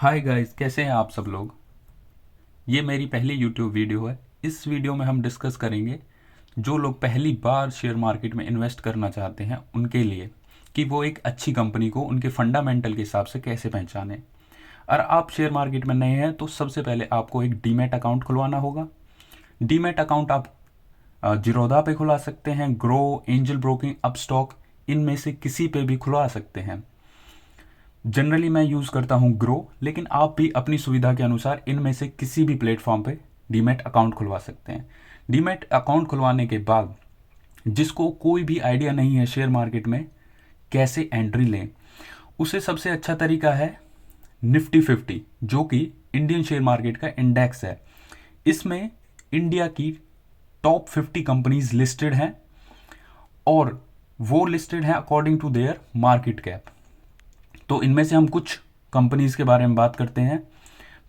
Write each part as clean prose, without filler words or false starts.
Hi guys, कैसे हैं आप सब लोग। ये मेरी पहली यूट्यूब वीडियो है। इस वीडियो में हम डिस्कस करेंगे जो लोग पहली बार शेयर मार्केट में इन्वेस्ट करना चाहते हैं उनके लिए, कि वो एक अच्छी कंपनी को उनके फंडामेंटल के हिसाब से कैसे पहचानें। और आप शेयर मार्केट में नए हैं तो सबसे पहले आपको एक डीमैट अकाउंट खुलवाना होगा। डीमैट अकाउंट आप जिरोधा पे खुला सकते हैं, ग्रो, एंजल ब्रोकिंग, अपस्टॉक, इनमें से किसी पे भी खुलवा सकते हैं। जनरली मैं यूज़ करता हूँ ग्रो, लेकिन आप भी अपनी सुविधा के अनुसार इनमें से किसी भी प्लेटफॉर्म पे डीमैट अकाउंट खुलवा सकते हैं। डीमैट अकाउंट खुलवाने के बाद जिसको कोई भी आइडिया नहीं है शेयर मार्केट में कैसे एंट्री लें, उसे सबसे अच्छा तरीका है निफ्टी 50, जो कि इंडियन शेयर मार्केट का इंडेक्स है। इसमें इंडिया की टॉप 50 कंपनीज लिस्टेड हैं और वो लिस्टेड हैं according to their market cap. तो इनमें से हम कुछ कंपनीज के बारे में बात करते हैं।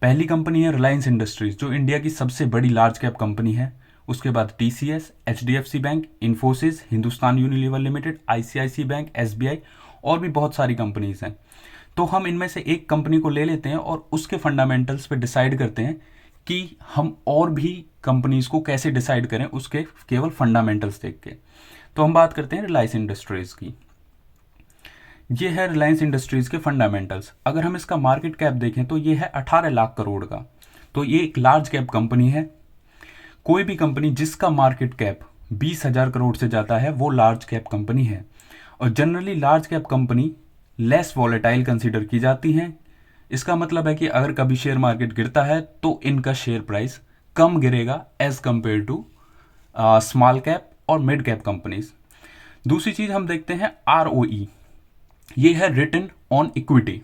पहली कंपनी है रिलायंस इंडस्ट्रीज, जो इंडिया की सबसे बड़ी लार्ज कैप कंपनी है। उसके बाद TCS, HDFC bank, Infosys, Hindustan Unilever limited, ICIC bank, SBI और भी बहुत सारी कंपनीज हैं। तो हम इनमें से एक कंपनी को ले लेते हैं और उसके फंडामेंटल्स पे डिसाइड करते हैं कि हम और भी कंपनीज को कैसे डिसाइड करें उसके केवल फंडामेंटल्स देख के। तो हम बात करते हैं रिलायंस इंडस्ट्रीज की। ये है रिलायंस इंडस्ट्रीज के फंडामेंटल्स। अगर हम इसका मार्केट कैप देखें तो ये है 18 लाख करोड़ का। तो ये एक लार्ज कैप कंपनी है। कोई भी कंपनी जिसका मार्केट कैप 20,000 करोड़ से जाता है वो लार्ज कैप कंपनी है। और generally large cap company less volatile consider की जाती हैं। इसका मतलब है कि अगर कभी शेयर मार्केट गिरता है तो इनका शेयर प्राइस कम गिरेगा as compare to small cap और मिड कैप कंपनीज। दूसरी चीज हम देखते हैं आरओई। ये है रिटर्न ऑन इक्विटी।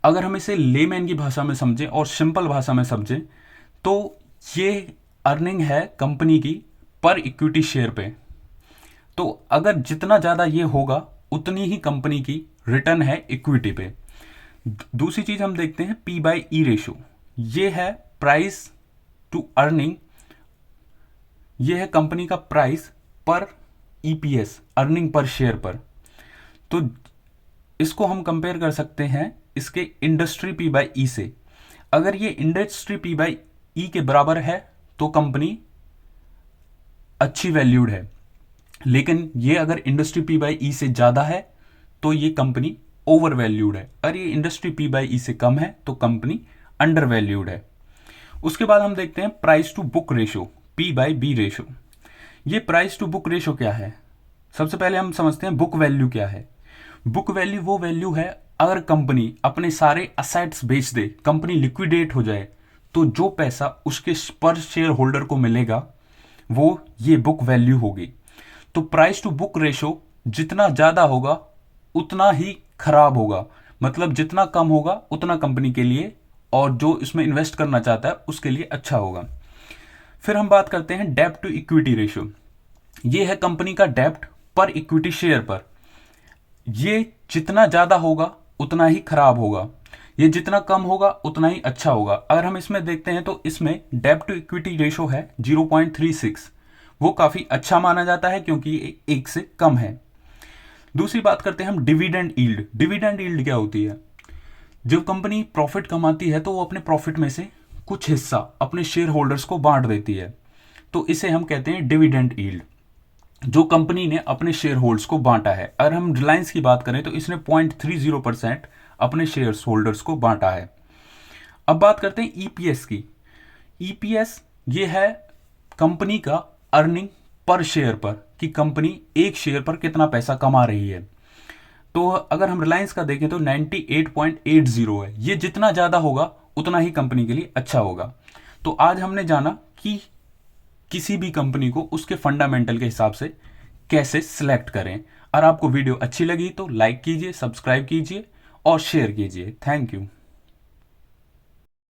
अगर हम इसे लेमैन की भाषा में समझें और सिंपल भाषा में समझें तो ये अर्निंग है कंपनी की पर इक्विटी शेयर पे। तो अगर जितना ज़्यादा ये होगा उतनी ही कंपनी की रिटर्न है इक्विटी पे। दूसरी चीज़ हम देखते हैं पी बाई ई रेशो। ये है प्राइस टू अर्निंग। ये है कंपनी का प्राइस पर ईपीएस, अर्निंग पर शेयर पर। तो इसको हम कंपेयर कर सकते हैं इसके इंडस्ट्री पी बाई ई से। अगर ये इंडस्ट्री पी बाई ई के बराबर है तो कंपनी अच्छी वैल्यूड है, लेकिन ये अगर इंडस्ट्री पी बाई ई से ज़्यादा है तो ये कंपनी ओवर वैल्यूड है। अगर ये इंडस्ट्री पी बाई ई से कम है तो कंपनी अंडर वैल्यूड है। उसके बाद हम देखते हैं price to book ratio, P by B ratio. ये प्राइस टू बुक रेशो क्या है? सबसे पहले हम समझते हैं बुक वैल्यू क्या है। बुक वैल्यू वो वैल्यू है अगर कंपनी अपने सारे असेट्स बेच दे, कंपनी लिक्विडेट हो जाए, तो जो पैसा उसके पर शेयर होल्डर को मिलेगा वो ये बुक वैल्यू होगी। तो प्राइस टू बुक रेशो जितना ज़्यादा होगा उतना ही खराब होगा, मतलब जितना कम होगा उतना कंपनी के लिए और जो इसमें इन्वेस्ट करना चाहता है उसके लिए अच्छा होगा। फिर हम बात करते हैं डेब्ट टू इक्विटी रेशो। ये है कंपनी का डेब्ट पर इक्विटी शेयर पर। ये जितना ज़्यादा होगा उतना ही खराब होगा, ये जितना कम होगा उतना ही अच्छा होगा। अगर हम इसमें देखते हैं तो इसमें डेब्ट टू इक्विटी रेशो है 0.36। वो काफ़ी अच्छा माना जाता है क्योंकि ये एक से कम है। दूसरी बात करते हैं हम डिविडेंड यील्ड। डिविडेंड यील्ड क्या होती है? जब कंपनी प्रॉफिट कमाती है तो वो अपने प्रॉफिट में से कुछ हिस्सा अपने शेयर होल्डर्स को बांट देती है, तो इसे हम कहते हैं डिविडेंड यील्ड, जो कंपनी ने अपने शेयर होल्डर्स को बांटा है। अगर हम रिलायंस की बात करें तो इसने 0.30% अपने शेयर होल्डर्स को बांटा है। अब बात करते हैं ईपीएस की। ईपीएस ये है कंपनी का अर्निंग पर शेयर पर, कि कंपनी एक शेयर पर कितना पैसा कमा रही है। तो अगर हम रिलायंस का देखें तो 98.80 है। ये जितना ज़्यादा होगा उतना ही कंपनी के लिए अच्छा होगा। तो आज हमने जाना कि किसी भी कंपनी को उसके फंडामेंटल के हिसाब से कैसे सिलेक्ट करें। और आपको वीडियो अच्छी लगी तो लाइक कीजिए, सब्सक्राइब कीजिए और शेयर कीजिए। Thank you.